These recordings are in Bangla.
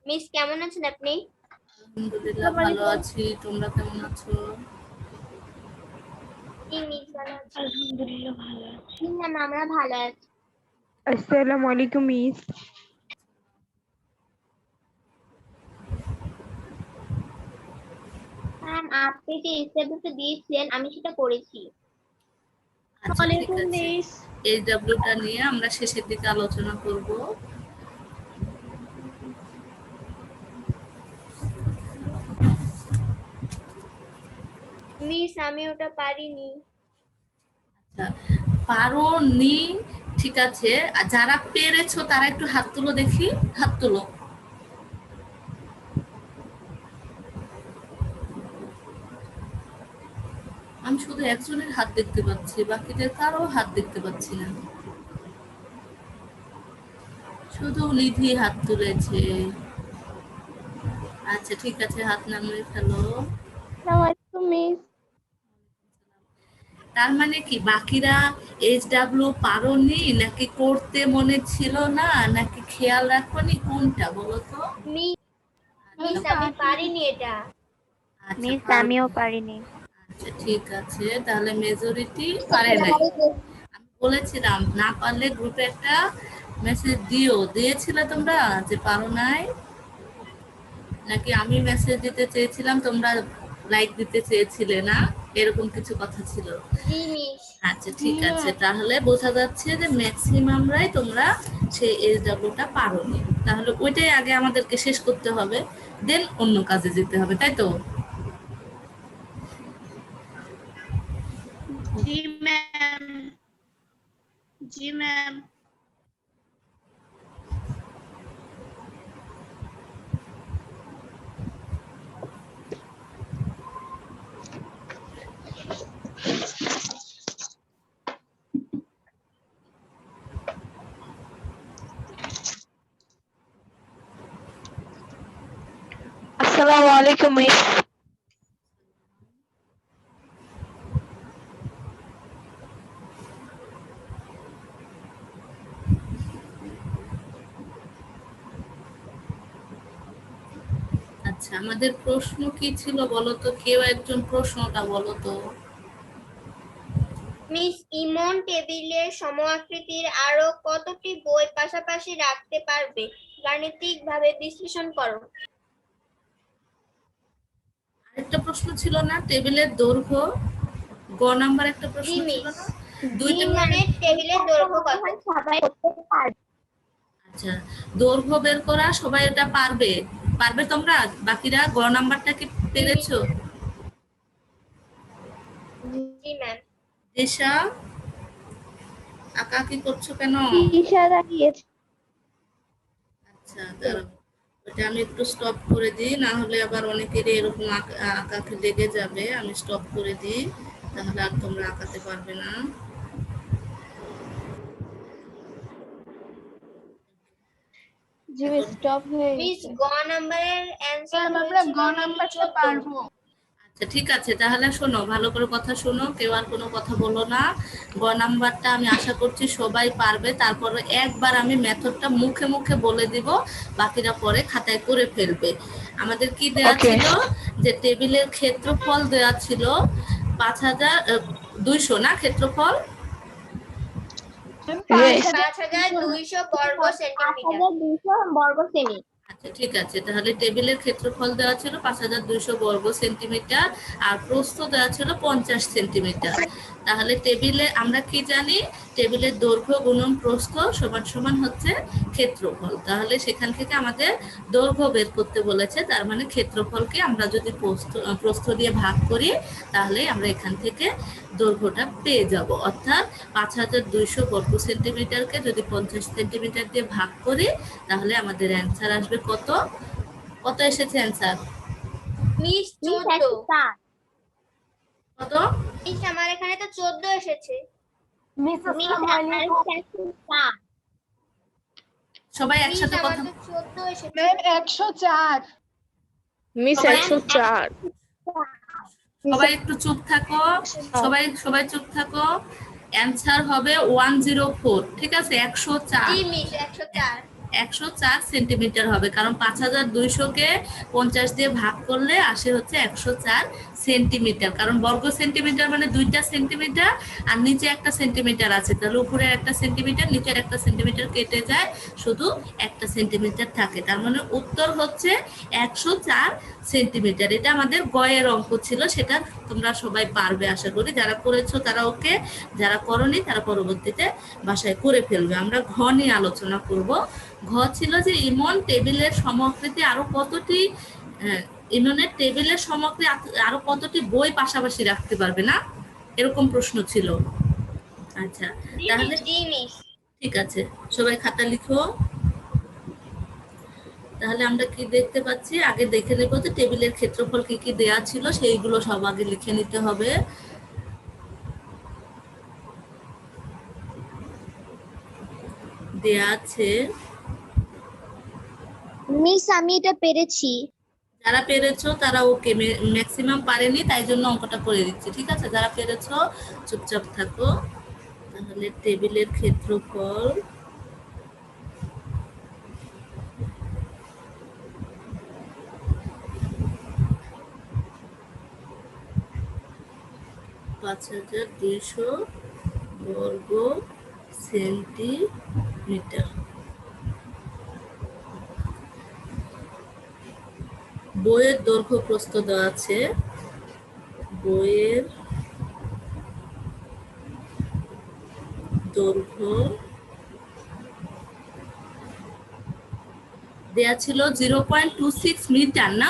মিস কেমন আছেন আপনি? আলহামদুলিল্লাহ ভালো আছি, তোমরা কেমন আছো? জি মিস ভালো আছি। আলহামদুলিল্লাহ ভালো আছি। জি ম্যাম আমরা ভালো আছি। আসসালামু আলাইকুম মিস। ম্যাম আপনি যে এসএবটা দিয়েছিলেন আমি সেটা করেছি। আচ্ছা ঠিক আছে, এইচডব্লিউটা নিয়ে আমরা শেষের দিকে আলোচনা করব। মিস আমি ওটা পারিনি। আচ্ছা, পারোনি, ঠিক আছে। আর যারা পেরেছো তারা একটু হাত তুলো দেখি, হাত তুলো। আমি শুধু একজনের হাত দেখতে পাচ্ছি, বাকিদের কারো হাত দেখতে পাচ্ছি না। শুধু নিধি হাত তুলেছে। আচ্ছা ঠিক আছে, হাত নামিয়ে ফেলো। আসসালামু আলাইকুম মিস। তার মানে কি বাকিরা এইচডব্লিউ পারোনি, নাকি করতে মনে ছিল না, নাকি খেয়াল রাখোনি, কোনটা বলো তো? মিস আমি পারিনি এটা। আচ্ছা মিস আমিও পারো। পারিনি। আচ্ছা ঠিক আছে, তাহলে মেজরিটি পারে নাই। আমি বলেছিলাম না পারলে গ্রুপে একটা মেসেজ দিয়েছিলে তোমরা যে পারো নাই, নাকি আমি মেসেজ দিতে চেয়েছিলাম তোমরা লাইক দিতে চেয়েছিলে না, এরকম কিছু কথা ছিল। জি মিস। আচ্ছা ঠিক আছে, তাহলে বোঝা যাচ্ছে যে ম্যাক্সিমামরাই তোমরা সেই এইচডব্লিউটা পারোনি। তাহলে ওইটাই আগে আমাদেরকে শেষ করতে হবে, দেন অন্য কাজে যেতে হবে, তাই তো? জি ম্যাম। জি ম্যাম। আসসালামু আলাইকুম মিস। আচ্ছা, আমাদের প্রশ্ন কি ছিল বলো তো, কেউ একজন প্রশ্নটা বলো তো। মিস ইমন টেবিলের সমআকৃতির আরো কতটি বই পাশাপাশি রাখতে পারবে? গাণিতিকভাবে বিশ্লেষণ করো। আরেকটা প্রশ্ন ছিল না, টেবিলের দৈর্ঘ্য, গ নাম্বার একটা প্রশ্ন ছিল না, দুইটা। ইমনের টেবিলের দৈর্ঘ্য কত? সবাই করতে পারবে। আচ্ছা, দৈর্ঘ্য বের করা সবাই এটা পারবে, পারবে তোমরা? বাকিরা গ নাম্বারটা কি পেরেছো? জি ম্যাম। দিশা, আঁকা কি করছো কেন? ঈশা দাঁড়িয়েছে। আচ্ছা দাঁড়াও, ওটা আমি একটু স্টপ করে দিই, না হলে আবার অনেকেরই এরকম আঁকাকে লেগে যাবে। আমি স্টপ করে দিই, তাহলে আর তোমরা আঁকাতে পারবে না। জি মিস স্টপ হয়ে মিস গেছে। গ নাম্বারের অ্যানসার ম্যাম আমরা হয়েছিল গ নাম্বারটা 14। পারবো। আচ্ছা ঠিক আছে, তাহলে শোনো, ভালো করে কথা শোনো, কেউ আর কোনো কথা বলো না। গ নাম্বারটা আমি আশা করছি সবাই পারবে। তারপরে একবার আমি মেথডটা মুখে মুখে বলে দিব, বাকিরা পরে খাতায় করে ফেলবে। আমাদের কি দেয়া ছিল, যে টেবিলের ক্ষেত্রফল দেয়া ছিল 5200 না, ক্ষেত্রফল 5200 বর্গ সেন্টিমিটার। 5200 বর্গ সেমি। আচ্ছা ঠিক আছে, তাহলে টেবিলের ক্ষেত্রফল দেওয়া ছিল 5200 বর্গ সেন্টিমিটার, আর প্রস্থ দেওয়া ছিল 50 সেন্টিমিটার। তাহলে টেবিলে আমরা কি জানি, টেবিলের দৈর্ঘ্য গুণন প্রস্থ সমান সমান হচ্ছে ক্ষেত্রফল। তাহলে সেখান থেকে আমাদের দৈর্ঘ্য বের করতে বলেছে, তার মানে ক্ষেত্রফলকে আমরা যদি প্রস্থ দিয়ে ভাগ করি, তাহলে আমরা এখান থেকে দৈর্ঘ্যটা পেয়ে যাব। অর্থাৎ 5200 বর্গ সেন্টিমিটারকে যদি 50 সেন্টিমিটার দিয়ে ভাগ করি, তাহলে আমাদের অ্যান্সার আসবে কত? কত এসেছে অ্যান্সার? Miss miss 14। 104। কত? মিস আমার এখানে তো 14 এসেছে। মিস আসসালামু আলাইকুম। 104। সবাই মিস একসাথে আমার কথা। তো 14 এসেছে। ম্যাম 104। মিস সবাই 104। সবাই একটু চুপ থাকো, সবাই সবাই চুপ থাকো। অ্যান্সার হবে 104, ঠিক আছে? 104। জি মিস 104। 104 সেন্টিমিটার হবে, কারণ 5200-কে 50 দিয়ে ভাগ করলে আসে হচ্ছে 104 সেন্টিমিটার, কারণ বর্গ সেন্টিমিটার মানে 2টা সেন্টিমিটার আর নিচে 1 সেন্টিমিটার আছে, তাহলে উপরে 1 সেন্টিমিটার নিচের 1 সেন্টিমিটার কেটে যায়, শুধু 1 সেন্টিমিটার থাকে, তার মানে উত্তর হচ্ছে 104 সেন্টিমিটার। এটা আমাদের গয়ের অঙ্ক ছিল, সেটা তোমরা সবাই পারবে আশা করি, যারা করেছো তারা ওকে, যারা করনি তারা পরবর্তীতে বাসায় করে ফেলবে। আমরা ঘ নিয়ে আলোচনা করব। ঘ ছিল যে ইমন টেবিলের সমকৃতি আরো কতটি, ইমনের টেবিলের সমকৃতি আরো কতটি বই পাশাপাশি রাখতে পারবে, না এরকম প্রশ্ন ছিল। আচ্ছা তাহলে জি মিস। ঠিক আছে, সবাই খাতা লিখো। তাহলে আমরা কি দেখতে পাচ্ছি, আগে দেখে নেব যে টেবিলের ক্ষেত্রফল কি কি দেয়া ছিল, সেইগুলো সব আগে লিখে নিতে হবে। দেয়া আছে, মিস আমি এটা পেরেছি। যারা পেরেছো তারা ওকে, ম্যাক্সিমাম পারেনি তাই জন্য অঙ্কটা করে দিচ্ছি, ঠিক আছে? যারা পেরেছো চুপচাপ থাকো। তাহলে টেবিলের ক্ষেত্রফল পাঁচ 5200 বর্গ সেন্টিমিটার। বইয়ের দৈর্ঘ্য প্রস্থ দেওয়া আছে, বইয়ের দৈর্ঘ্য দেয়া ছিল 0.26 মিটার, না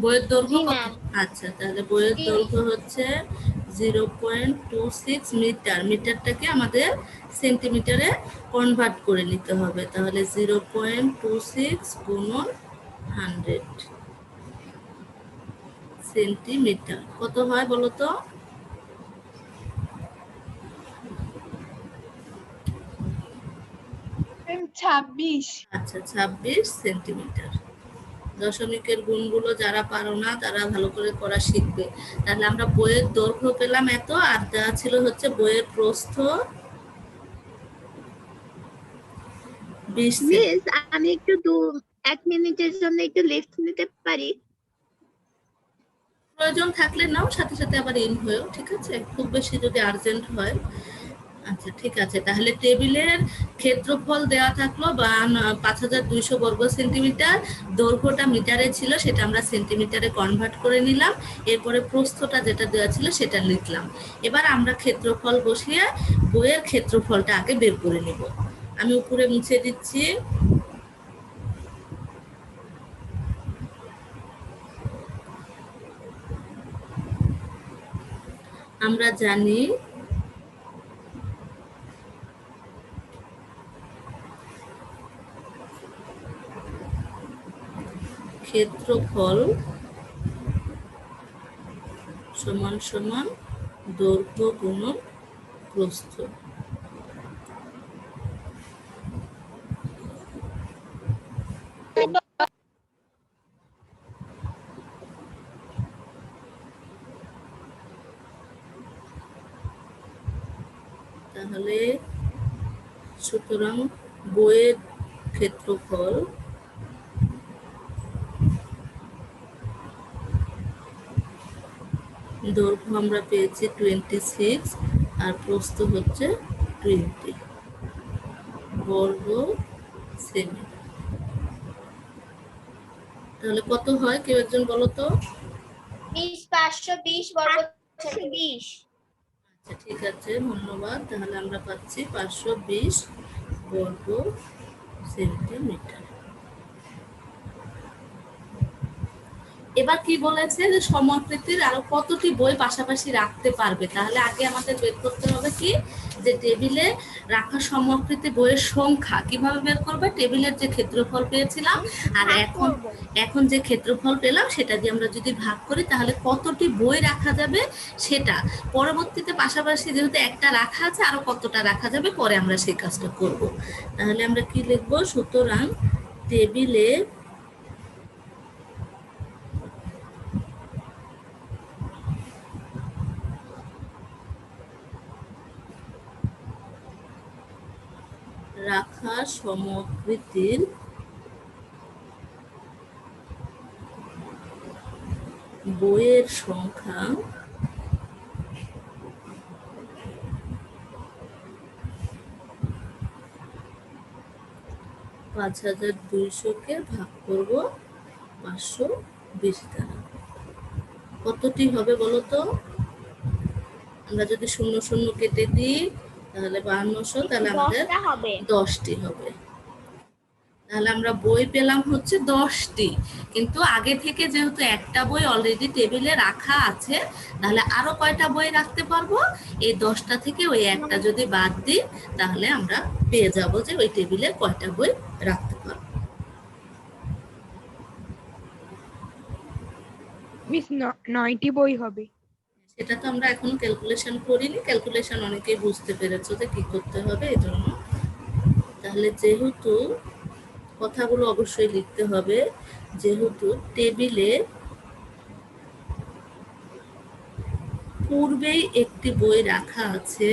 বইয়ের দৈর্ঘ্য জি কত? ম্যাম। আচ্ছা তাহলে বইয়ের জি। দৈর্ঘ্য হচ্ছে 0.26 মিটার, মিটারটাকে আমাদের সেন্টিমিটারে কনভার্ট করে নিতে হবে, তাহলে 0.26 গুণন 100 সেন্টিমিটার কত হয় বলো তো? ম্যাম 26। আচ্ছা 26 সেন্টিমিটার। দশমিকের গুণগুলো যারা পারো না তারা ভালো করে করা শিখবে। তাহলে আমরা বইয়ের দৈর্ঘ্য পেলাম এত, আর দেওয়া ছিল হচ্ছে বইয়ের প্রস্থ 20 মিস আমি একটু 1 মিনিটের জন্য একটু লিফট নিতে পারি? প্রয়োজন থাকলে নাও, সাথে সাথে আবার ইন হয়েও, ঠিক আছে? খুব বেশি যদি আর্জেন্ট হয়। আচ্ছা ঠিক আছে, তাহলে টেবিলের ক্ষেত্রফল দেওয়া থাকলো 5200 বর্গ সেন্টিমিটার, দৈর্ঘ্যটা মিটারে ছিল সেটা আমরা সেন্টিমিটারে কনভার্ট করে নিলাম, এরপরে প্রস্থটা যেটা দেওয়া ছিল সেটা লিখলাম। এবার আমরা ক্ষেত্রফল বসিয়ে বইয়ের ক্ষেত্রফলটা আগে বের করে নিব। আমি উপরে মুছে দিচ্ছি। আমরা জানি ক্ষেত্রফল সমান সমান দৈর্ঘ্য গুণন প্রস্থ। তাহলে সুতরাং বইয়ের ক্ষেত্রফল দৈর্ঘ্য আমরা পেয়েছি 26 আর প্রস্থ হচ্ছে 20 বর্গ সেমি। তাহলে কত হয় কেউ একজন বলো তো? মিস 520 বর্গ সেন্টিমিটার। আচ্ছা ঠিক আছে, ধন্যবাদ। তাহলে আমরা পাচ্ছি 520 বর্গ সেন্টিমিটার। এবার কি বলেছে যে সমাকৃতির আরো কতটি বই পাশাপাশি রাখতে পারবে, তাহলে আগে আমাদের বের করতে হবে কি, যে টেবিলে রাখা সমাকৃতি বইয়ের সংখ্যা। কিভাবে বের করবে? টেবিলের যে ক্ষেত্রফল পেয়েছিলাম আর এখন যে ক্ষেত্রফল পেলাম সেটা দিয়ে আমরা যদি ভাগ করি তাহলে কতটি বই রাখা যাবে সেটা, পরবর্তীতে পাশাপাশি যেহেতু একটা রাখা আছে আরো কতটা রাখা যাবে পরে আমরা সেই কাজটা করব। তাহলে আমরা কি লিখবো? সুতরাং টেবিলে রাখা সমকৃতির বইয়ের সংখ্যা 5200-কে ভাগ করব 520 দ্বারা। কতটি হবে বলো তো? আমরা যদি 00 কেটে দিই তাহলে 5200, তাহলে আমাদের 10টা হবে। 10টি হবে। তাহলে আমরা বই পেলাম হচ্ছে 10টি, কিন্তু আগে থেকে যেহেতু একটা বই অলরেডি টেবিলে রাখা আছে, তাহলে আরো কয়টা বই রাখতে পারবো? এই 10টা থেকে ওই একটা যদি বাদ দিই তাহলে আমরা পেয়ে যাব যে ওই টেবিলে কয়টা বই রাখতে পারবো। মিস 9টি বই হবে। সেটা তো আমরা এখনো ক্যালকুলেশন করিনি, ক্যালকুলেশন অনেকেই বুঝতে পেরেছো যে কি করতে হবে এই জন্য। তাহলে যেহেতু কথাগুলো অবশ্যই লিখতে হবে, যেহেতু টেবিলে পূর্বেই একটি বই রাখা আছে,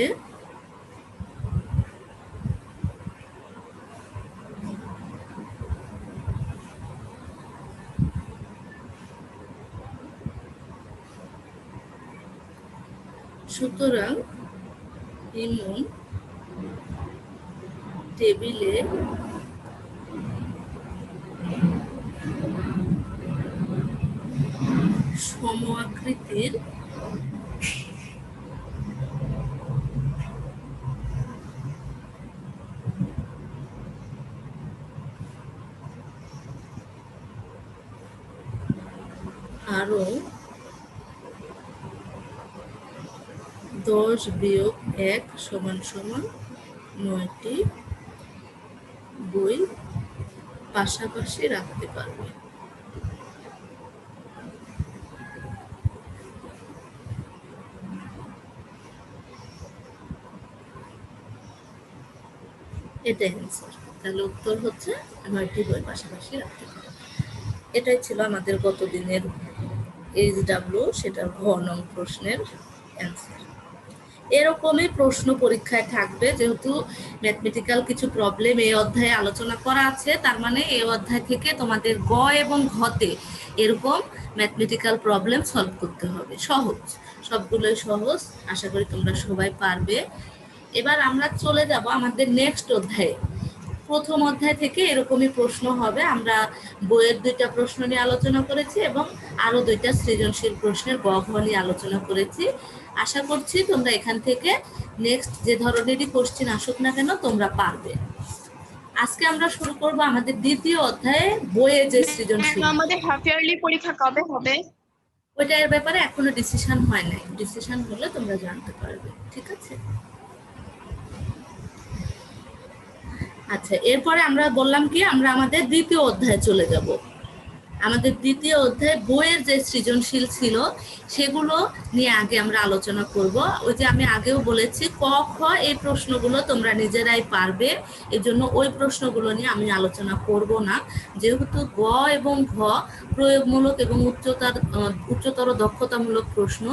সুতরাং এমন টেবিলে সমআকৃতির আরো 10-1 = 9টি বই পাশাপাশি রাখতে পারবে। এটাই অ্যান্সার। তাহলে উত্তর হচ্ছে 9টি বই পাশাপাশি রাখতে পারবে। এটাই ছিল আমাদের গত দিনের HW, সেটার ঘ নং প্রশ্নের অ্যান্সার। এরকমই প্রশ্ন পরীক্ষায় থাকবে, যেহেতু ম্যাথমেটিক্যাল কিছু প্রবলেম এই অধ্যায়ে আলোচনা করা আছে, তার মানে এই অধ্যায় থেকে তোমাদের গ এবং ঘতে এরকম ম্যাথমেটিক্যাল প্রবলেম সলভ করতে হবে। সহজ, সবগুলোই সহজ, আশা করি তোমরা সবাই পারবে। এবার আমরা চলে যাব আমাদের নেক্সট অধ্যায়ে। প্রথম অধ্যায় থেকে এরকমই প্রশ্ন হবে। আমরা বইয়ের 2টা প্রশ্ন নিয়ে আলোচনা করেছি এবং আরো 2টা সৃজনশীল প্রশ্নের গ ঘ নিয়ে আলোচনা করেছি। আশা করছি তোমরা এখান থেকে নেক্সট যে ধরনেরই কোশ্চেন আসুক না কেন তোমরা পারবে। আজকে আমরা শুরু করব আমাদের দ্বিতীয় অধ্যায়ে বইয়ে যে সৃজনশীল। আমাদের হাফ ইয়ারলি পরীক্ষা কবে হবে? ওইটার ব্যাপারে এখনো ডিসিশন হয় নাই, ডিসিশন হলে তোমরা জানতে পারবে, ঠিক আছে? আচ্ছা, এরপরে আমরা বললাম কি আমরা আমাদের দ্বিতীয় অধ্যায়ে চলে যাব। আমাদের দ্বিতীয় অধ্যায়ে বইয়ের যে সৃজনশীল ছিল সেগুলো নিয়ে আগে আমরা আলোচনা করব। ওই যে আমি আগেও বলেছি ক খ এই প্রশ্নগুলো তোমরা নিজেরাই পারবে, এই জন্য ওই প্রশ্নগুলো নিয়ে আমি আলোচনা করব না। যেহেতু গ এবং ঘ প্রয়োগমূলক এবং উচ্চতর দক্ষতামূলক প্রশ্ন,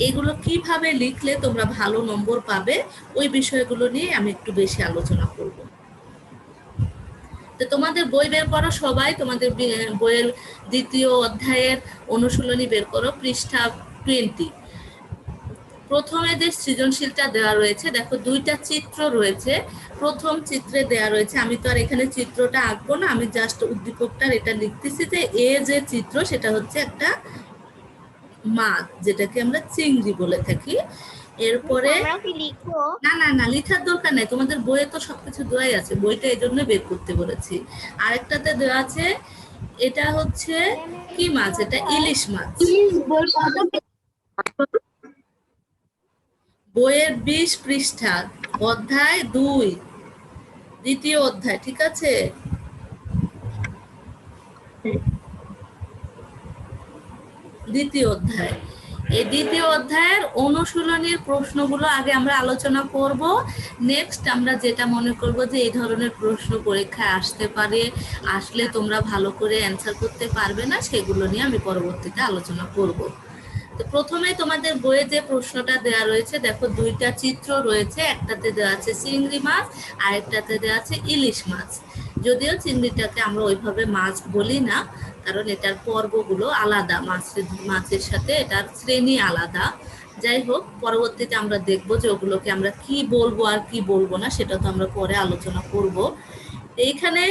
এগুলো কিভাবে লিখলে তোমরা ভালো নম্বর পাবে ওই বিষয়গুলো নিয়ে আমি একটু বেশি আলোচনা করব। তো তোমাদের বই বের করো সবাই, তোমাদের বইয়ের দ্বিতীয় অধ্যায়ের অনুশীলনী বের করো, পৃষ্ঠা 20। প্রথমে যে সৃজনশীলটা দেওয়া রয়েছে, দেখো 2টা চিত্র রয়েছে। প্রথম চিত্রে দেওয়া রয়েছে, আমি তো আর এখানে চিত্রটা আঁকবো না, আমি জাস্ট উদ্দীপকটার এটা লিখতেছি যে এ যে চিত্র সেটা হচ্ছে একটা মাছ, যেটাকে আমরা চিংড়ি বলে থাকি। এরপরে না না না লেখার দরকার নাই, তোমাদের বইয়ে তো সবকিছু দেওয়াই আছে, বইটা এই জন্য বের করতে বলেছি। আরেকটাতে দেওয়া আছে, এটা হচ্ছে কি মাছ? এটা ইলিশ মাছ। বইয়ের 20 পৃষ্ঠা, অধ্যায় 2, দ্বিতীয় অধ্যায়, ঠিক আছে? দ্বিতীয় অধ্যায়, এই দ্বিতীয় অধ্যায়ের অনুশীলনীর প্রশ্নগুলো আগে আমরা আলোচনা করব। নেক্সট আমরা যেটা মনে করব যে এই ধরনের প্রশ্ন পরীক্ষায় আসতে পারে, আসলে তোমরা ভালো করে অ্যান্সার করতে পারবে না, সেগুলো নিয়ে আমি পরবর্তীতে আলোচনা করব। তো প্রথমে তোমাদের বইয়ে যে প্রশ্নটা দেওয়া রয়েছে, দেখো দুইটা চিত্র রয়েছে, একটাতে দেওয়া আছে চিংড়ি মাছ আর একটাতে দেওয়া আছে ইলিশ মাছ। যদিও চিংড়িটাকে আমরা ওইভাবে মাছ বলি না, কারণ এটার পর্বগুলো আলাদা, মাছের সাথে এটার শ্রেণী আলাদা। যাই হোক, পরবর্তীতে আমরা দেখবো যে ওগুলোকে আমরা কি বলবো আর কি বলবো না, সেটা তো আমরা পরে আলোচনা করব। এইখানে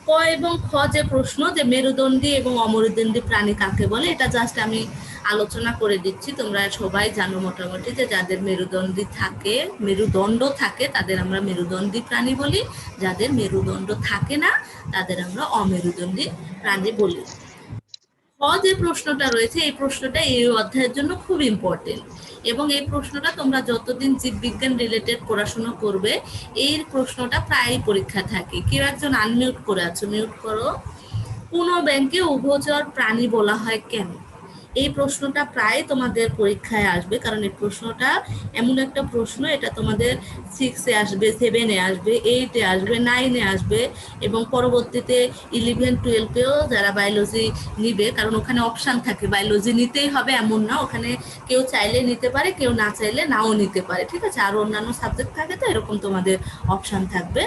ক এবং খ যে প্রশ্ন, যে মেরুদণ্ডী এবং অমেরুদণ্ডী প্রাণী কাকে বলে, এটা জাস্ট আমি আলোচনা করে দিচ্ছি। তোমরা সবাই জানো মোটামুটি যে যাদের মেরুদণ্ড থাকে তাদের আমরা মেরুদণ্ডী প্রাণী বলি, যাদের মেরুদণ্ড থাকে না তাদের আমরা অমেরুদণ্ডী প্রাণী বলি। খ যে প্রশ্নটা রয়েছে, এই প্রশ্নটা এই অধ্যায়ের জন্য খুব ইম্পর্টেন্ট, এবং এই প্রশ্নটা তোমরা যতদিন জীববিজ্ঞান রিলেটেড পড়াশোনা করবে এই প্রশ্নটা প্রায় পরীক্ষা থাকে। কেউ একজন আনমিউট করে আছো, মিউট করো। কোনো ব্যাংকে উভচর প্রাণী বলা হয় কেন? এই প্রশ্নটা প্রায় তোমাদের পরীক্ষায় আসবে, কারণ এই প্রশ্নটা এমন একটা প্রশ্ন, এটা তোমাদের 6-এ আসবে, 7-এ আসবে, 8-এ আসবে, 9-এ আসবে, এবং পরবর্তীতে 11-12-এও যারা বায়োলজি নিবে, কারণ ওখানে অপশান থাকে, বায়োলজি নিতেই হবে এমন না, ওখানে কেউ চাইলে নিতে পারে, কেউ না চাইলে নাও নিতে পারে, ঠিক আছে। আর অন্যান্য সাবজেক্ট থাকে, তো এরকম তোমাদের অপশান থাকবে।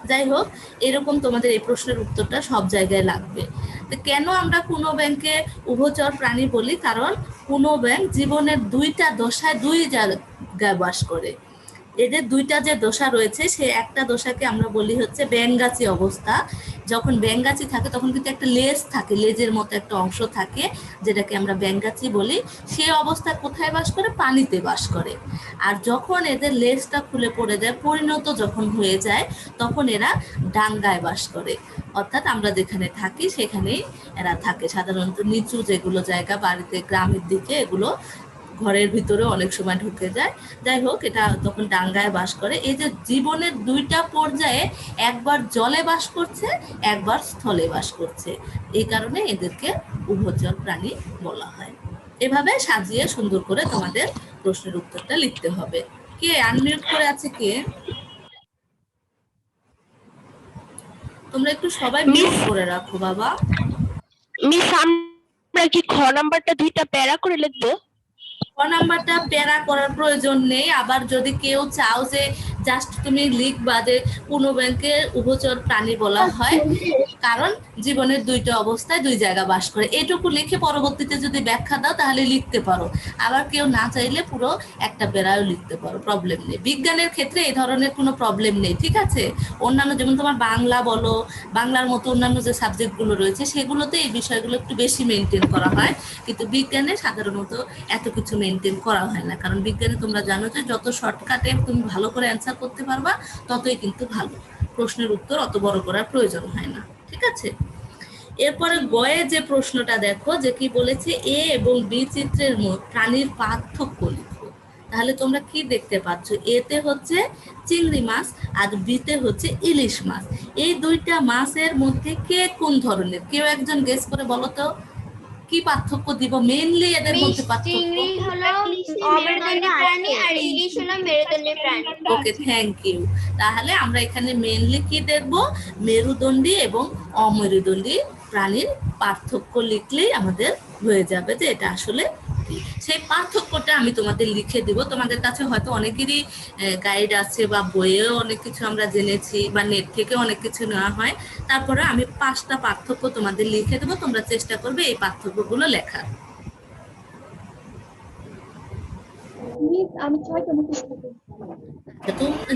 যাই হোক, এরকম তোমাদের এই প্রশ্নের উত্তরটা সব জায়গায় লাগবে। তো কেন আমরা কোনো ব্যাংকে উভচর প্রাণী বলি? কারণ কোনো ব্যাংক জীবনের দুইটা দশায় দুই জায়গায় বাস করে। এদের দুইটা যে দশা রয়েছে, সে একটা দশাকে আমরা বলি হচ্ছে ব্যাঙগাচি অবস্থা। যখন ব্যাঙগাচি থাকে তখন কিন্তু একটা লেজ থাকে, লেজের মতো একটা অংশ থাকে, যেটাকে আমরা ব্যাঙগাচি বলি। সেই অবস্থায় কোথায় বাস করে? পানিতে বাস করে। আর যখন এদের লেজটা খুলে পড়ে যায়, পরিণত যখন হয়ে যায়, তখন এরা ডাঙ্গায় বাস করে। অর্থাৎ আমরা যেখানে থাকি সেখানেই এরা থাকে। সাধারণত নিচু যেগুলো জায়গা, বাড়িতে গ্রামের দিকে, এগুলো ঘরের ভিতরে অনেক সময় ঢুকে যায়। যাই হোক, এটা তখন ডাঙ্গায় বাস করে। এই যে জীবনের দুইটা পর্যায়ে, একবার জলে বাস করছে, একবার স্থলে বাস করছে, এই কারণে এদেরকে উভচর প্রাণী বলা হয়। এভাবে সাজিয়ে সুন্দর করে তোমাদের প্রশ্নের উত্তরটা লিখতে হবে। কে আনমিউট করে আছে? কে? তোমরা একটু সবাই মিউট করে রাখো বাবা। মিস আমরা কি খ নাম্বারটা দুইটা প্যারা করে লিখবো? ক নাম্বারটা প্যারা করার প্রয়োজন নেই। আবার যদি কেউ চাও যে জাস্ট তুমি লিখবা যে কোনো ব্যাংকে উভচর প্রাণী বলা হয় কারণ জীবনের দুইটা অবস্থায় দুই জায়গা বাস করে, এটুকু লিখে পরবর্তীতে যদি ব্যাখ্যা দাও তাহলে লিখতে পারো। আবার কেউ না চাইলে পুরো একটা প্যারাও লিখতে পারো, প্রবলেম নেই। বিজ্ঞানের ক্ষেত্রে এই ধরনের কোনো প্রবলেম নেই, ঠিক আছে। অন্যান্য যেমন তোমার বাংলা বলো, বাংলার মতো অন্যান্য যে সাবজেক্টগুলো রয়েছে সেগুলোতে এই বিষয়গুলো একটু বেশি মেনটেন করা হয়, কিন্তু বিজ্ঞানে সাধারণত এত কিছু মেনটেন করা হয় না। কারণ বিজ্ঞানে তোমরা জানো যে যত শর্টকাটে তুমি ভালো করে অ্যান্সার করতে পারবা ততই কিন্তু ভালো, প্রশ্নের উত্তর অত বড় করার প্রয়োজন হয় না, ঠিক আছে। এরপরে গয়ে যে প্রশ্নটা দেখো, যে কি বলেছে, এ এবং বি চিত্রের প্রাণীর পার্থক্য লিখো। তাহলে তোমরা কি দেখতে পাচ্ছ? এতে হচ্ছে চিংড়ি মাছ আর বিতে হচ্ছে ইলিশ মাছ। এই দুইটা মাছের মধ্যে কে কোন ধরনের? কেউ একজন গেস করে বলো তো কি পার্থক্য দিব মেইনলি এদের মধ্যে পার্থক্য? চিংড়ি হলো অমেরুদণ্ডী প্রাণী আর ইলিশ হলো মেরুদণ্ডী প্রাণী। ওকে, থ্যাংক ইউ। তাহলে আমরা এখানে মেইনলি কি দেখব? মেরুদণ্ডী এবং অমেরুদণ্ডী প্রাণীর পার্থক্য লিখলেই আমাদের হয়ে যাবে যে এটা আসলে কি। সেই পার্থক্যটা আমি তোমাদের লিখে দিব। তোমাদের কাছে হয়তো অনেকেরই গাইড আছে বা বইয়েও অনেক কিছু আমরা জেনেছি বা নেট থেকে অনেক কিছু নেওয়া হয়। তারপরে আমি 5টা পার্থক্য তোমাদের লিখে দেবো, তোমরা চেষ্টা করবে এই পার্থক্যগুলো লেখার।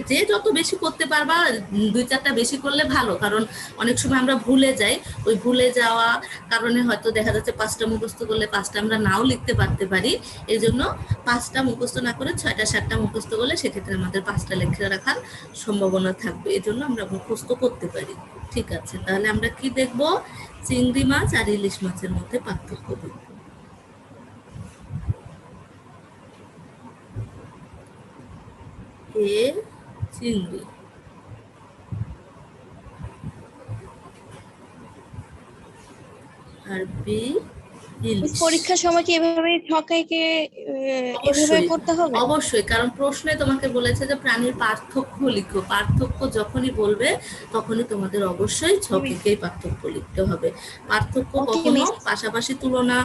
যে যত বেশি করতে পারবা, 2-4টা বেশি করলে ভালো, কারণ অনেক সময় আমরা ভুলে যাই। ওই ভুলে যাওয়া কারণে হয়তো দেখা যাচ্ছে 5টা মুখস্থ করলে 5টা আমরা নাও লিখতে পারতে পারি। এই জন্য 5টা মুখস্থ না করে 6টা-7টা মুখস্থ করলে সেক্ষেত্রে আমাদের 5টা লিখে রাখার সম্ভাবনা থাকবে। এই জন্য আমরা মুখস্থ করতে পারি, ঠিক আছে। তাহলে আমরা কি দেখব? চিংড়ি মাছ আর ইলিশ মাছের মধ্যে পার্থক্য দেখব। এ চিংড়ি আর বি ইলিশ। পরীক্ষার সময় কি এভাবে ছকাইকে এভাবে করতে হবে? অবশ্যই, কারণ প্রশ্নে তোমাকে বলেছে যে প্রাণীর পার্থক্য লিখো। পার্থক্য যখনই বলবে তখনই তোমাদের অবশ্যই ছকেই পার্থক্য লিখতে হবে। পার্থক্য কখনো পাশাপাশি তুলনা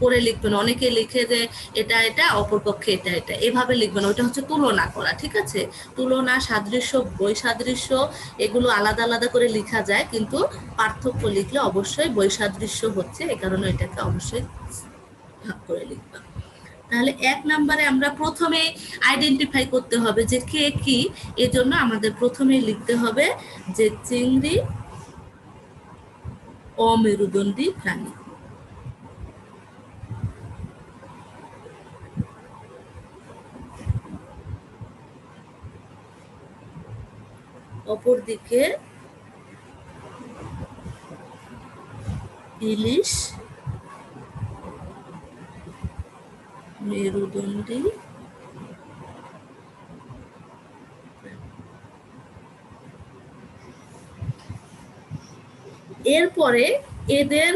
করে লিখবেন। অনেকে লিখে যে এটা এটা, অপরপক্ষে এটা এটা, এভাবে লিখবেন। ওটা হচ্ছে তুলনা করা, ঠিক আছে? তুলনা, সাদৃশ্য, বৈসাদৃশ্য এগুলো আলাদা আলাদা করে লেখা যায়, কিন্তু পার্থক্য লিখলে অবশ্যই বৈসাদৃশ্য হচ্ছে, এই কারণে এটাকে অবশ্যই ভাগ করে লিখবা। তাহলে 1 নম্বরে আমরা প্রথমে আইডেন্টিফাই করতে হবে যে কে কি। এজন্য আমাদের প্রথমে লিখতে হবে যে চিংড়ি অমেরুদণ্ডী প্রাণী। অপরদিকে ইলিশ মেরুদণ্ডী। এরপরে এদের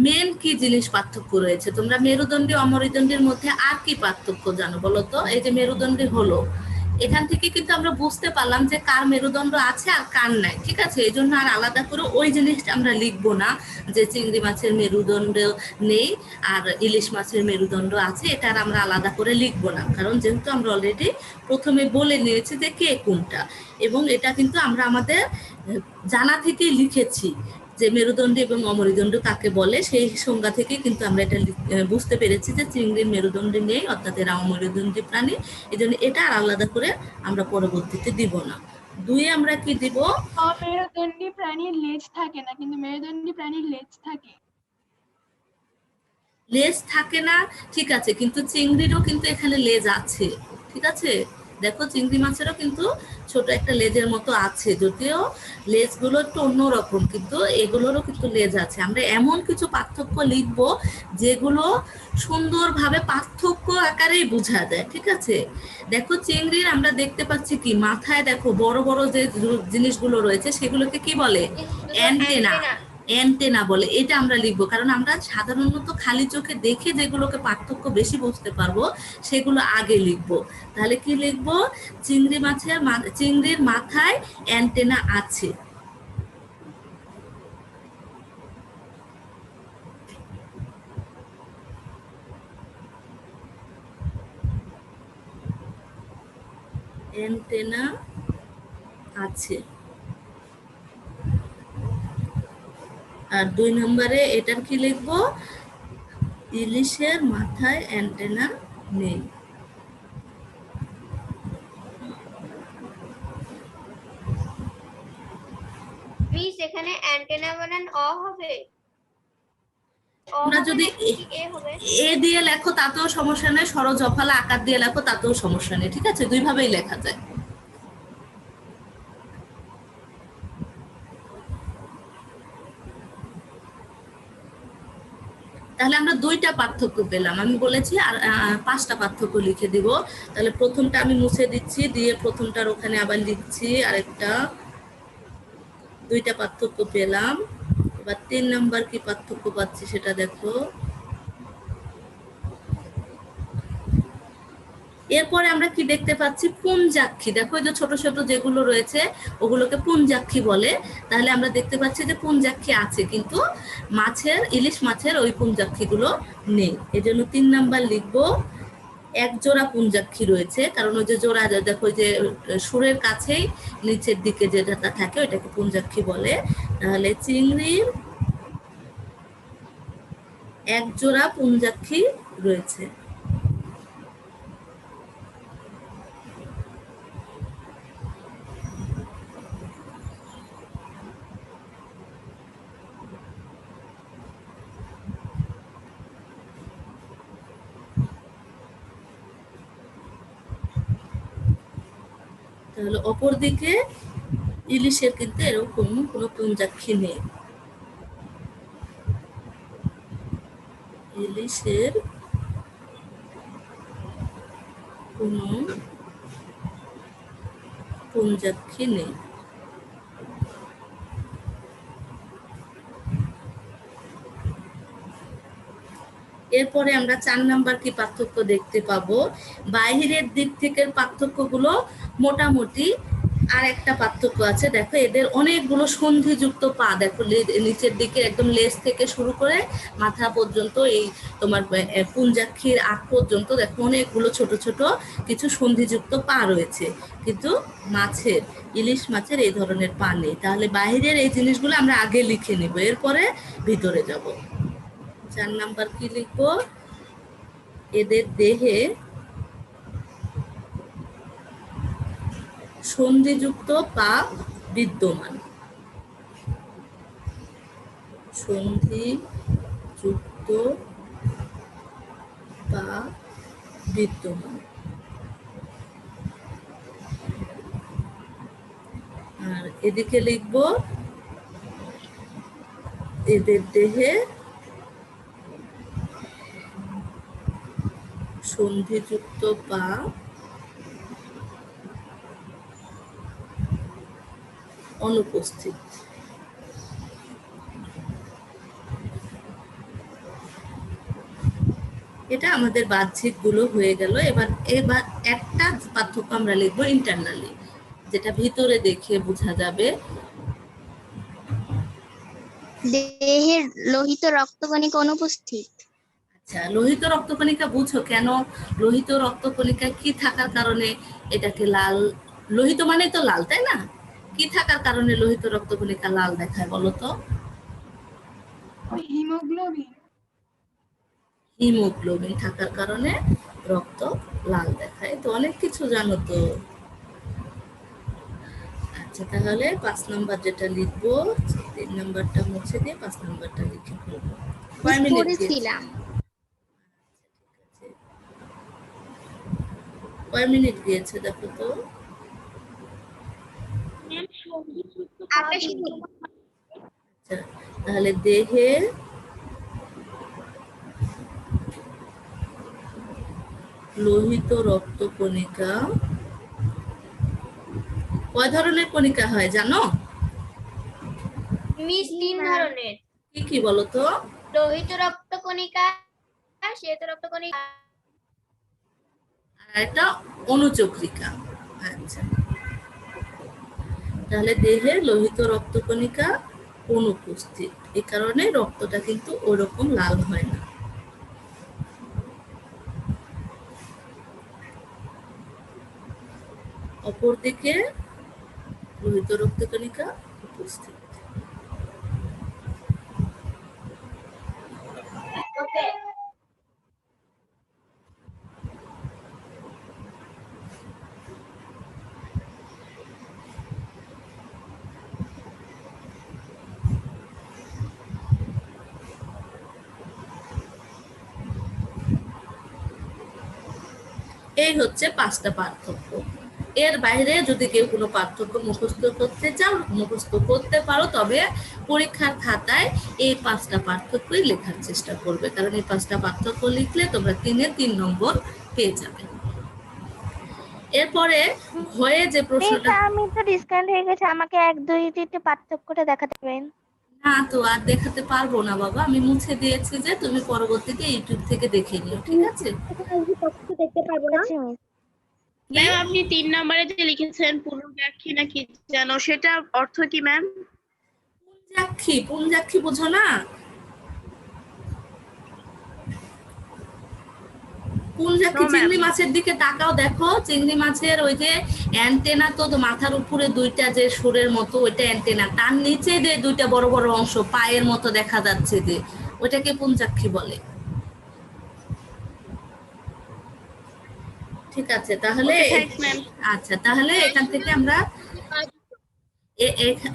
মেন কি জিনিস পার্থক্য রয়েছে? তোমরা মেরুদণ্ডী অমেরুদণ্ডীর মধ্যে আর কি পার্থক্য জানো বলো তো? এই যে মেরুদণ্ডী হলো, এখান থেকে কিন্তু আমরা বুঝতে পারলাম যে কার মেরুদণ্ড আছে আর কার নাই, ঠিক আছে? এই জন্য আর আলাদা করে ওই জিনিসটা আমরা লিখবো না যে চিংড়ি মাছের মেরুদণ্ড নেই আর ইলিশ মাছের মেরুদণ্ড আছে, এটা আর আমরা আলাদা করে লিখবো না, কারণ যেহেতু আমরা অলরেডি প্রথমে বলে নিয়েছি যে কে কোনটা, এবং এটা কিন্তু আমরা আমাদের জানা থেকেই লিখেছি যে মেরুদণ্ডী এবং অমেরুদণ্ড কাকে বলে। সেই সংজ্ঞা থেকে কিন্তু আমরা এটা বুঝতে পেরেছি যে চিংড়ির মেরুদণ্ড নেই, অর্থাৎ এরা অমেরুদণ্ডী প্রাণী। এই জন্য এটা আর আলাদা করে আমরা পরবর্তীতে দিব না। 2 আমরা কি দিব? অমেরুদণ্ডী প্রাণীর লেজ থাকে না, কিন্তু মেরুদণ্ডী প্রাণীর লেজ থাকে। লেজ থাকে না, ঠিক আছে, কিন্তু চিংড়িরও কিন্তু এখানে লেজ আছে, ঠিক আছে? দেখো চিংড়ি মাছেরও কিন্তু ছোট একটা লেজের মতো আছে, যদিও লেজগুলো একটু অন্যরকম, কিন্তু এগুলোরও কিন্তু লেজ আছে। আমরা এমন কিছু পার্থক্য লিখব যেগুলো সুন্দরভাবে পার্থক্য আকারেই বোঝা যায়, ঠিক আছে? দেখো চিংড়ির আমরা দেখতে পাচ্ছি কি মাথায় দেখো বড় বড় যে জিনিসগুলো রয়েছে সেগুলোকে কি বলে? অ্যান্টেনা। অ্যান্টেনা বলে। এটা আমরা লিখবো, কারণ আমরা সাধারণত খালি চোখে দেখে যেগুলোকে পার্থক্য বেশি বুঝতে পারবো সেগুলো আগে লিখবো। তাহলে কি লিখবো? চিংড়ির মাথায় অ্যান্টেনা আছে। অ্যান্টেনা আছে। আর 2 নম্বরে এটার কি লিখবো? ইলিশের মাথায় অ্যান্টেনা নেই। মিস এখানে অ্যান্টেনা বানান অ হবে? তোমরা যদি এ হবে? এ দিয়ে লেখো তাতেও সমস্যা নেই, সরজফলা আকার দিয়ে লেখো তাতেও সমস্যা নেই, ঠিক আছে? 2 ভাবেই লেখা যায়। তাহলে আমরা 2টা পার্থক্য পেলাম। আমি বলেছি আর 5টা পার্থক্য লিখে দিব। তাহলে প্রথমটা আমি মুছে দিচ্ছি, দিয়ে প্রথমটার ওখানে আবার লিখছি আরেকটা। 2টা পার্থক্য পেলাম। এবার 3 নাম্বার কি পার্থক্য পাচ্ছি সেটা দেখো। এরপরে আমরা কি দেখতে পাচ্ছি? পুঞ্জাক্ষী। দেখো এই যে ছোট ছোট যেগুলো রয়েছে ওগুলোকে পুঞ্জাক্ষী বলে। তাহলে আমরা দেখতে পাচ্ছি যে পুঞ্জাক্ষী আছে, কিন্তু ইলিশ মাছের ওই পুঞ্জাক্ষীগুলো নেই। এজন্য 3 নাম্বার লিখবো এক জোড়া পুঞ্জাক্ষী রয়েছে, কারণ ওই যে জোড়া দেখো যে সুরের কাছেই নিচের দিকে যেটা থাকে ওইটাকে পুঞ্জাক্ষী বলে। তাহলে চিংড়ির এক জোড়া পুঞ্জাক্ষী রয়েছে। তাহলে অপরদিকে ইলিশের কিন্তু এরকম কোনো পুঞ্জাক্ষী নেই। ইলিশের কোনো পুঞ্জাক্ষী নেই। এরপরে আমরা 4 নাম্বার কি পার্থক্য দেখতে পাবো? বাহিরের দিক থেকে পার্থক্যগুলো মোটামুটি আর একটা পার্থক্য আছে, দেখো এদের অনেকগুলো সন্ধিযুক্ত পা, দেখো নিচের দিকে একদম লেজ থেকে শুরু করে মাথা পর্যন্ত এই তোমার পুঞ্জাক্ষীর আগ পর্যন্ত দেখো অনেকগুলো ছোট ছোট কিছু সন্ধিযুক্ত পা রয়েছে, কিন্তু মাছের, ইলিশ মাছের এই ধরনের পা নেই। তাহলে বাইরের এই জিনিসগুলো আমরা আগে লিখে নিব, এরপরে ভিতরে যাব। 4 নাম্বার কি লিখবো? এদের দেহে সন্ধিযুক্ত পা বিদ্যমান। সন্ধিযুক্ত পা বিদ্যমান। আর এদিকে লিখব এদের দেহে সন্ধিযুক্ত পা অনুপস্থিত। এটা আমাদের বাহ্যিক গুলো হয়ে গেল। এবার একটা পার্থক্য আমরা লিখবো ইন্টারনালি, যেটা ভিতরে দেখে বোঝা যাবে। দেহের লোহিত রক্তকণিকা অনুপস্থিত। আচ্ছা, লোহিত রক্তকণিকা বুঝো কেন? লোহিত রক্তকণিকা কি থাকার কারণে এটাকে লাল, লোহিত মানে তো লাল, তাই না? কি থাকার কারণে লোহিত রক্তকণিকা লাল দেখায় বলো তো? ওই হিমোগ্লোবিন। হিমোগ্লোবিন থাকার কারণে রক্ত লাল দেখায়। তো অনেক কিছু জানো তো। আচ্ছা, তাহলে 5 নাম্বার যেটা লিখবো, 3 নাম্বারটা মুছে দিয়ে 5 নাম্বারটা লিখে ফেলবো। কয় মিনিট পড়েছিলাম। কয় মিনিট দিয়েছে দেখো তো? 28 মিনিট। আচ্ছা, তাহলে দেহে লোহিত রক্তকণিকা কয় ধরনের কণিকা হয় জানো? মিস 3 ধরনের। কি কি বলো তো? লোহিত রক্তকণিকা, শ্বেত রক্তকণিকা, আর এটা অনুচক্রিকা। আচ্ছা, তাহলে দেহে লোহিত রক্তকণিকা অনুপস্থিত, এই কারণে রক্তটা কিন্তু ওরকম লাল হয় না। অপরদিকে লোহিত রক্তকণিকা উপস্থিত। এই হচ্ছে 5টা পার্থক্য। এর বাইরে যদি কেউ কোনো পার্থক্য মুখস্থ করতে চাও, মুখস্থ করতে পারো, তবে পরীক্ষার খাতায় এই 5টা পার্থক্যই লেখার চেষ্টা করবে, কারণ এই 5টা পার্থক্য লিখলে তোমরা 3-এ 3 নম্বর পেয়ে যাবে। এরপরে ভয়ে যে প্রশ্নটা, আমি তো ডিসকাউন্ট হয়ে গেছে, আমাকে 1-2 পার্থক্যটা দেখাতে পারেন? না তো আর দেখাতে পারবো না বাবা, আমি মুছে দিয়েছি, যে তুমি পরবর্তীতে ইউটিউব থেকে দেখে নিও, ঠিক আছে? দেখতে পারবো না। ম্যাম আপনি 3 নম্বরে যে লিখেছেন পুনর্ব্যাখ্যি নাকি জানো, সেটা অর্থ কি ম্যাম? পুঞ্জাক্ষী, পুঞ্জাক্ষী বুঝো না? পুঞ্জাক্ষী চিংড়ি মাছের দিকে তাকাও, দেখো চিংড়ি মাছের ওই যে অ্যান্টেনা, তো মাথার উপরে 2টা যে সুরের মতো, ওইটা অ্যান্টেনা, তার নিচে যে 2টা বড় বড় অংশ পায়ের মতো দেখা যাচ্ছে, যে ওইটাকে পুঞ্জাক্ষী বলে। ঠিক আছে, তাহলে আচ্ছা, তাহলে এখান থেকে আমরা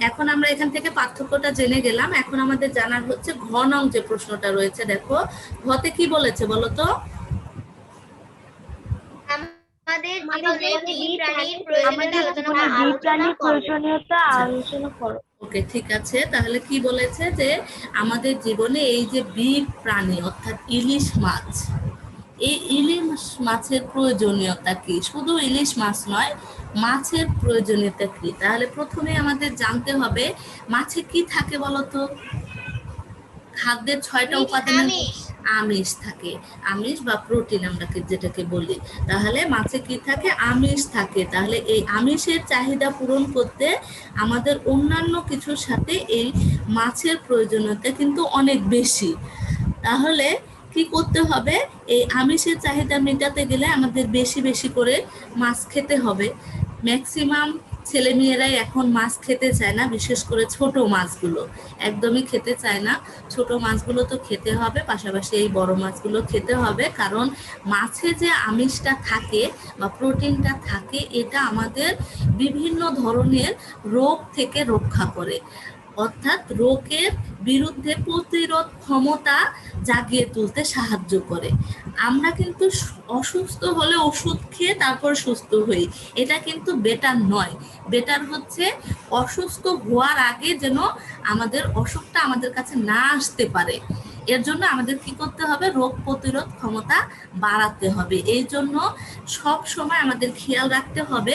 এখন আমরা এখান থেকে পার্থক্যটা জেনে গেলাম। এখন আমাদের জানার হচ্ছে ঘ নং যে প্রশ্নটা রয়েছে, দেখো ঘতে কি বলেছে বলো তো? আমাদের জীবনে প্রয়োজনীয়তা আলোচনা করো। ওকে, ঠিক আছে, তাহলে কি বলেছে যে আমাদের জীবনে এই যে প্রাণী অর্থাৎ ইলিশ মাছ, এই ইলিশ মাছের প্রয়োজনীয়তা কি? শুধু ইলিশ মাছ নয়, মাছের প্রয়োজনীয়তা কি? তাহলে প্রথমে আমাদের জানতে হবে মাছে কি থাকে বলতো? খাদ্যের 6টা উপাদান। আমিষ থাকে, আমিষ বা প্রোটিন আমরা যেটাকে বলি। তাহলে মাছে কি থাকে? আমিষ থাকে। তাহলে এই আমিষের চাহিদা পূরণ করতে আমাদের অন্যান্য কিছুর সাথে এই মাছের প্রয়োজনীয়তা কিন্তু অনেক বেশি। তাহলে কি করতে হবে? এই আমিষের চাহিদা মেটাতে গেলে আমাদের বেশি বেশি করে মাছ খেতে হবে। ম্যাক্সিমাম ছেলেমেয়েরাই এখন মাছ খেতে চায় না, বিশেষ করে ছোট মাছগুলো একদমই খেতে চায় না। ছোট মাছগুলো তো খেতে হবে, পাশাপাশি এই বড় মাছগুলো খেতে হবে, কারণ মাছে যে আমিষটা থাকে বা প্রোটিনটা থাকে এটা আমাদের বিভিন্ন ধরনের রোগ থেকে রক্ষা করে, অর্থাৎ রোগের বিরুদ্ধে প্রতিরোধ ক্ষমতা জাগিয়ে তুলতে সাহায্য করে। আমরা কিন্তু অসুস্থ হলে ওষুধ খেয়ে তারপর সুস্থ হই, এটা কিন্তু বেটার নয়। বেটার হচ্ছে অসুস্থ হওয়ার আগে যেন আমাদের অসুখটা আমাদের কাছে না আসতে পারে। এর জন্য আমাদের কি করতে হবে? রোগ প্রতিরোধ ক্ষমতা বাড়াতে হবে। এই জন্য সব সময় আমাদের খেয়াল রাখতে হবে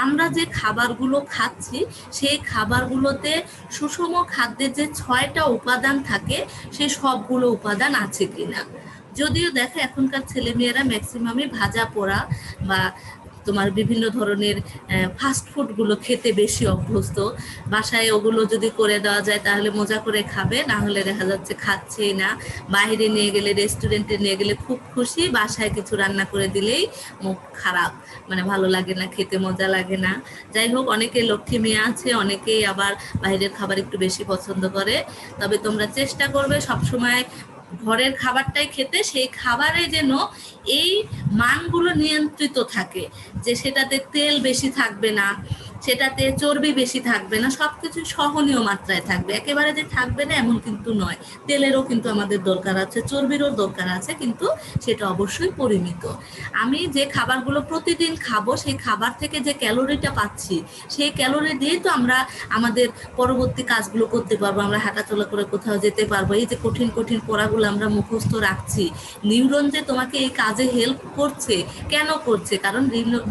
আমরা যে খাবারগুলো খাচ্ছি সেই খাবারগুলোতে সুষম খাদ্যের যে 6টা উপাদান থাকে সেই সবগুলো উপাদান আছে কিনা। যদিও দেখো এখনকার ছেলেমেয়েরা ম্যাক্সিমামই ভাজা পোড়া বা তোমার বিভিন্ন ধরনের ফাস্ট ফুডগুলো খেতে বেশি অভ্যস্ত। বাসায় ওগুলো যদি করে দেওয়া যায় তাহলে মজা করে খাবে, না হলে দেখা যাচ্ছে খাচ্ছেই না। বাইরে নিয়ে গেলে, রেস্টুরেন্টে নিয়ে গেলে খুব খুশি, বাসায় কিছু রান্না করে দিলেই মুখ খারাপ, মানে ভালো লাগে না, খেতে মজা লাগে না। যাই হোক, অনেকে লক্ষ্মী মেয়ে আছে, অনেকেই আবার বাইরের খাবার একটু বেশি পছন্দ করে। তবে তোমরা চেষ্টা করবে সবসময় ঘরের খাবারটাই খেতে, সেই খাবারে যেন এই মানগুলো নিয়ন্ত্রিত থাকে, যে সেটাতে তেল বেশি থাকবে না, সেটাতে চর্বি বেশি থাকবে না, সবকিছু সহনীয় মাত্রায় থাকবে। একেবারে যে থাকবে না এমন কিন্তু নয়, তেলেরও কিন্তু আমাদের দরকার আছে, চর্বিরও দরকার আছে, কিন্তু সেটা অবশ্যই পরিমিত। আমি যে খাবারগুলো প্রতিদিন খাবো সেই খাবার থেকে যে ক্যালোরিটা পাচ্ছি সেই ক্যালোরি দিয়েই তো আমরা আমাদের পরবর্তী কাজগুলো করতে পারবো, আমরা হাঁটাচলা করে কোথাও যেতে পারবো। এই যে কঠিন কঠিন পড়াগুলো আমরা মুখস্থ রাখছি, নিউরন যে তোমাকে এই কাজে হেল্প করছে, কেন করছে? কারণ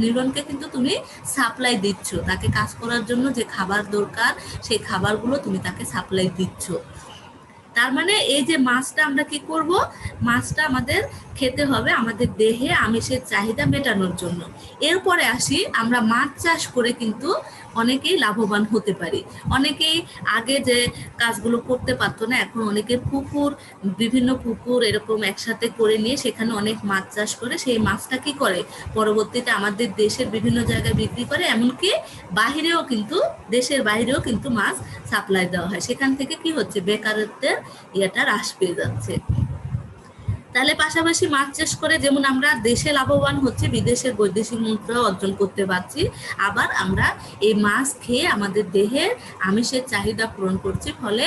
নিউরনকে কিন্তু তুমি সাপ্লাই দিচ্ছ, তাকে কাজ করার জন্য যে খাবার দরকার সেই খাবারগুলো তুমি তাকে সাপ্লাই দিচ্ছ। তার মানে এই যে মাছটা আমরা কি করব? মাছটা আমাদের খেতে হবে আমাদের দেহে আমিষের চাহিদা মেটানোর জন্য। এরপরে আসি, আমরা মাছ চাষ করে কিন্তু অনেকেই লাভবান হতে পারি। অনেকেই আগে যে কাজগুলো করতে পারতো না, এখন অনেকে পুকুর, বিভিন্ন পুকুর এরকম একসাথে করে নিয়ে সেখানে অনেক মাছ চাষ করে সেই মাছটা কি করে পরবর্তীতে আমাদের দেশের বিভিন্ন জায়গায় বিক্রি করে, এমনকি বাহিরেও কিন্তু, দেশের বাইরেও কিন্তু মাছ সাপ্লাই দেওয়া হয়। সেখান থেকে কি হচ্ছে? বেকারত্বের ইয়েটা হ্রাস পেয়ে যাচ্ছে। তাহলে পাশাপাশি মাছ চাষ করে যেমন আমরা দেশে লাভবান হচ্ছে, বিদেশের বৈদেশিক মুদ্রা অর্জন করতে পারছি, আবার আমরা এই মাছ খেয়ে আমাদের দেহের আমিষের চাহিদা পূরণ করছি। ফলে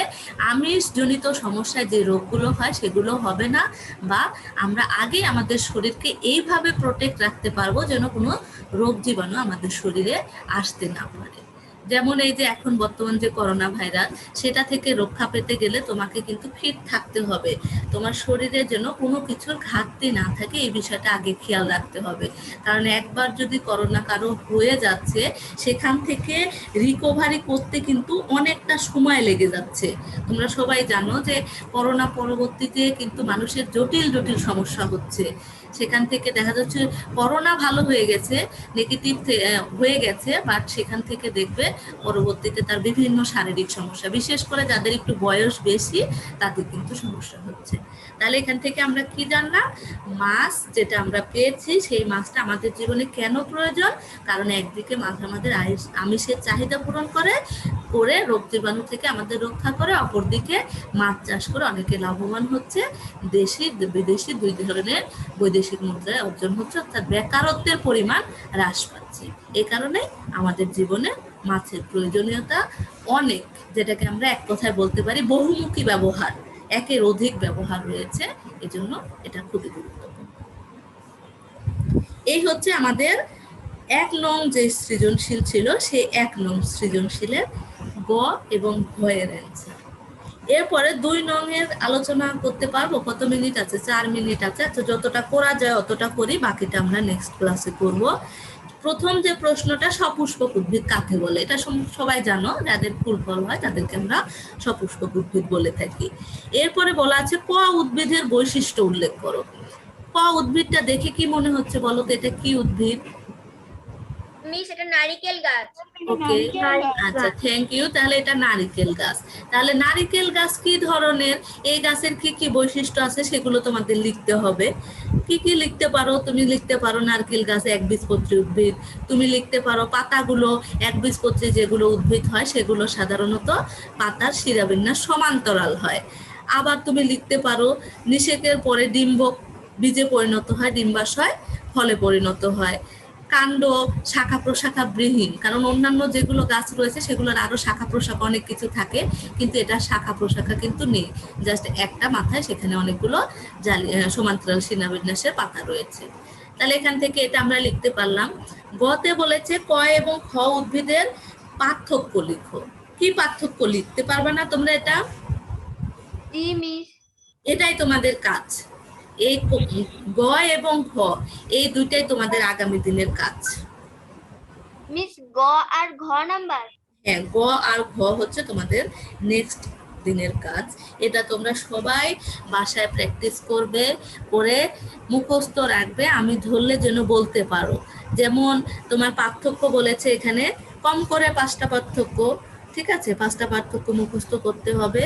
আমিষজনিত সমস্যায় যে রোগগুলো হয় সেগুলো হবে না, বা আমরা আগে আমাদের শরীরকে এইভাবে প্রোটেক্ট রাখতে পারবো যেন কোনো রোগ জীবাণু আমাদের শরীরে আসতে না পারে। যেমন এই যে এখন বর্তমান যে করোনা ভাইরাস, সেটা থেকে রক্ষা পেতে গেলে তোমাকে কিন্তু ফিট থাকতে হবে, তোমার শরীরে যেন কোনো কিছুর ঘাটতি না থাকে, এই বিষয়টা আগে খেয়াল রাখতে হবে। কারণ একবার যদি করোনা কারো হয়ে যাচ্ছে, সেখান থেকে রিকভারি করতে কিন্তু অনেকটা সময় লেগে যাচ্ছে। তোমরা সবাই জানো যে করোনা পরবর্তীতে কিন্তু মানুষের জটিল জটিল সমস্যা হচ্ছে। সেখান থেকে দেখা যাচ্ছে করোনা ভালো হয়ে গেছে, নেগেটিভ হয়ে গেছে, বাট সেখান থেকে দেখবে পরবর্তীতে তার বিভিন্ন শারীরিক সমস্যা, বিশেষ করে যাদের একটু বয়স বেশি তাদের কিন্তু সমস্যা হচ্ছে। তাহলে এখান থেকে আমরা কি জানলাম? মাছ যেটা আমরা পেয়েছি সেই মাছটা আমাদের জীবনে কেন প্রয়োজন? কারণ একদিকে মাছ আমাদের আমিষের চাহিদা পূরণ করে রোগ জীবাণু থেকে আমাদের রক্ষা করে, অপরদিকে মাছ চাষ করে অনেকে লাভবান হচ্ছে, দেশি বিদেশি দুই ধরনের বৈদেশিক মুদ্রায় অর্জন হচ্ছে, অর্থাৎ বেকারত্বের পরিমাণ হ্রাস পাচ্ছে। এই কারণে আমাদের জীবনে মাছের প্রয়োজনীয়তা অনেক, যেটাকে আমরা এক কথায় বলতে পারি বহুমুখী ব্যবহার, একের অধিক ব্যবহার রয়েছে, এজন্য এটা খুবই গুরুত্বপূর্ণ। এই হচ্ছে আমাদের 1 নং যে সৃজনশীল ছিল সেই 1 নং সৃজনশীলের গ এবং ঘ এর অ্যান্সার। এরপরে 2 নং এর আলোচনা করতে পারবো? কত মিনিট আছে? 4 মিনিট আছে। আচ্ছা, যতটা করা যায় অতটা করি, বাকিটা আমরা নেক্সট ক্লাসে করব। প্রথম যে প্রশ্নটা সপুষ্পক উদ্ভিদ কাকে বলে, এটা সবাই জানো, যাদের ফুল ফল হয় তাদেরকে আমরা সপুষ্পক উদ্ভিদ বলে থাকি। এরপরে বলা আছে ক উদ্ভিদের বৈশিষ্ট্য উল্লেখ করো। ক উদ্ভিদটা দেখে কি মনে হচ্ছে বলো তো, এটা কি উদ্ভিদ? মিস এটা নারিকেল গাছ। ওকে, আচ্ছা, থ্যাংক ইউ। তাহলে এটা নারিকেল গাছ। তাহলে নারিকেল গাছ কি ধরনের, এই গাছের কি কি বৈশিষ্ট্য আছে সেগুলো তোমাদের লিখতে হবে। কি কি লিখতে পারো? তুমি লিখতে পারো নারকেল গাছ একবীজপত্রী উদ্ভিদ। তুমি লিখতে পারো পাতাগুলো একবীজপত্রী যেগুলো উদ্ভিদ হয় সেগুলো সাধারণত পাতার শিরাবিন্যাস সমান্তরাল হয়। আবার তুমি লিখতে পারো নিষেকের পরে ডিম্ব বীজে পরিণত হয়, ডিম্বাশয় ফলে পরিণত হয়। কাণ্ড শাখা প্রশাখা বিহীন, কারণ অন্যান্য যেগুলো গাছ রয়েছে সেগুলোর আরো শাখা প্রশাখা অনেক কিছু থাকে, কিন্তু এটা শাখা প্রশাখা কিন্তু নেই, জাস্ট একটা মাথায় সেখানে অনেকগুলো সমান্তরাল শিরাবিন্যাসের পাতা রয়েছে। তাহলে এখান থেকে এটা আমরা লিখতে পারলাম। গতে বলেছে ক এবং খ উদ্ভিদের পার্থক্য লিখো। কি পার্থক্য লিখতে পারবে না তোমরা? এটা জি মিস। এটাই তোমাদের কাজ। এই গ এবং ঘ এই দুইটাই তোমাদের আগামী দিনের কাজ। মিস গ আর ঘ নাম্বার? হ্যাঁ, গ আর ঘ হচ্ছে তোমাদের নেক্সট দিনের কাজ। এটা তোমরা সবাই বাসায় প্র্যাকটিস করবে, করে মুখস্থ রাখবে। আমি ধরলে যেন বলতে পারো। যেমন তোমার পার্থক্য বলেছে এখানে কম করে 5টা পার্থক্য, ঠিক আছে? 5টা পার্থক্য মুখস্থ করতে হবে,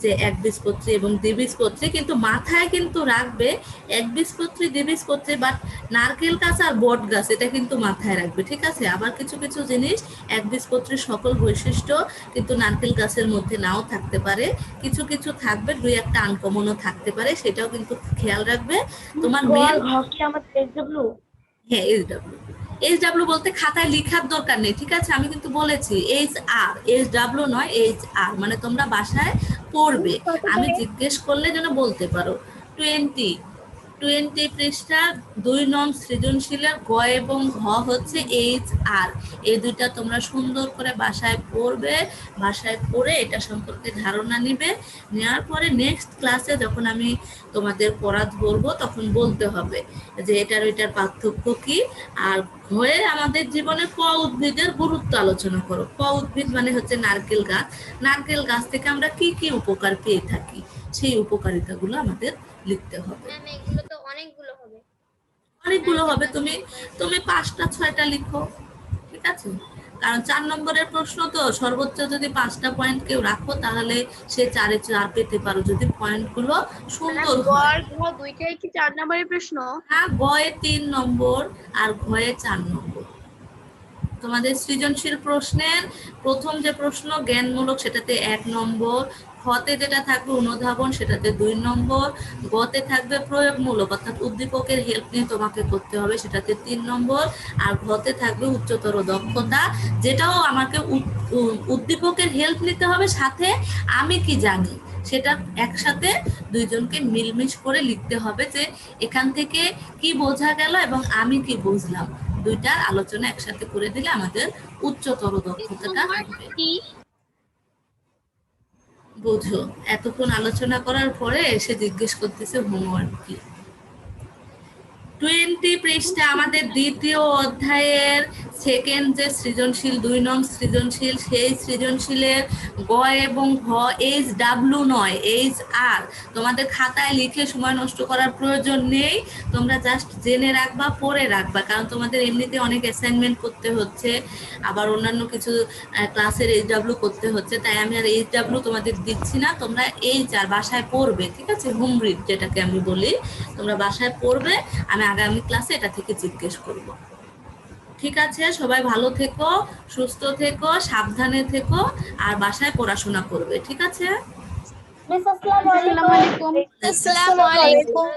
যে একবীজপত্রী এবং দ্বিবীজপত্রী, কিন্তু মাথায় কিন্তু রাখবে একবীজপত্রী দ্বিবীজপত্রী, বাট নারকেল গাছ আর বট গাছ এটা কিন্তু মাথায় রাখবে, ঠিক আছে? আবার কিছু কিছু জিনিস একবীজপত্রীর সকল বৈশিষ্ট্য কিন্তু নারকেল গাছের মধ্যে নাও থাকতে পারে, কিছু কিছু থাকবে, 2-1টা আনকমনও থাকতে পারে, সেটাও কিন্তু খেয়াল রাখবে। তোমার মেন হ্যাঁ এইচডব্লিউ বলতে খাতায় লেখার দরকার নেই, ঠিক আছে? আমি কিন্তু বলেছি এইচডব্লিউ নয়, HR, মানে তোমরা বাসায় পড়বে। আমি জিজ্ঞেস করলে যেন বলতে পারো। 20 পৃষ্ঠা 2 নং সৃজনশীলের গ এবং ঘ হচ্ছে HR। এই দুইটা তোমরা সুন্দর করে বাসায় পড়বে, বাসায় পড়ে এটা সম্পর্কে ধারণা নিবে। নেওয়ার পরে নেক্সট ক্লাসে যখন আমি তোমাদের পড়া ধরবো তখন বলতে হবে যে এটার ওইটার পার্থক্য কি। আর ঘয়ে আমাদের জীবনে ক উদ্ভিদের গুরুত্ব আলোচনা করো। ক উদ্ভিদ মানে হচ্ছে নারকেল গাছ। নারকেল গাছ থেকে আমরা কি কি উপকার পেয়ে থাকি সেই উপকারিতাগুলো আমাদের লিখতে হবে। ম্যাম এগুলো তো অনেকগুলো হবে। অনেকগুলো হবে, তুমি 5টা 6টা লিখো, ঠিক আছে? কারণ 4 নম্বরের প্রশ্ন তো, সর্বোচ্চ যদি 5টা পয়েন্ট কেউ রাখো তাহলে সে 4-এ 4 পেতে পারো, যদি পয়েন্টগুলো সুন্দর হয়। দুইটাই কি 4 নম্বরের প্রশ্ন? হ্যাঁ, গয়ে 3 নম্বর আর ঘয়ে 4 নম্বর। তোমাদের সৃজনশীল প্রশ্নের প্রথম যে প্রশ্ন জ্ঞানমূলক সেটাতে 1 নম্বর, খতে যেটা থাকবে অনুধাবন সেটাতে 2 নম্বর, গতে থাকবে প্রয়োগমূলক অর্থাৎ উদ্দীপকের হেল্প নিয়ে তোমাকে করতে হবে সেটাতে 3 নম্বর, আর ঘতে থাকবে উচ্চতর দক্ষতা, যেটাও আমাকে উদ্দীপকের হেল্প নিতে হবে, সাথে আমি কি জানি সেটা একসাথে দুইজনকে মিলমিশ করে লিখতে হবে, যে এখান থেকে কি বোঝা গেল এবং আমি কি বুঝলাম, দুইটার আলোচনা একসাথে করে দিলে আমাদের উচ্চতর দক্ষতাটা হবে। বুঝো, এতক্ষণ আলোচনা করার পরে এসে জিজ্ঞেস করতেছে হোমওয়ার্ক কি। 20 পৃষ্ঠা আমাদের দ্বিতীয় অধ্যায়ের সেকেন্ড যে সৃজনশীল 2 নং সৃজনশীল, সেই সৃজনশীলের গ এবং ঘ HW নয় HR। তোমাদের খাতায় লিখে সময় নষ্ট করার প্রয়োজন নেই, তোমরা জাস্ট জেনে রাখবা, পড়ে রাখবা, কারণ তোমাদের এমনিতে অনেক অ্যাসাইনমেন্ট করতে হচ্ছে, আবার অন্যান্য কিছু ক্লাসের HW করতে হচ্ছে, তাই আমি আর HW তোমাদের দিচ্ছি না। তোমরা HR বাসায় পড়বে, ঠিক আছে? হোম রিড যেটাকে আমি বলি, তোমরা বাসায় পড়বে, আমি আগামী ক্লাসে এটা থেকে জিজ্ঞেস করব, ঠিক আছে? সবাই ভালো থেকো, সুস্থ থেকো, সাবধানে থেকো, আর বাসায় পড়াশোনা করবে, ঠিক আছে? আসসালামু আলাইকুম। আসসালামু আলাইকুম।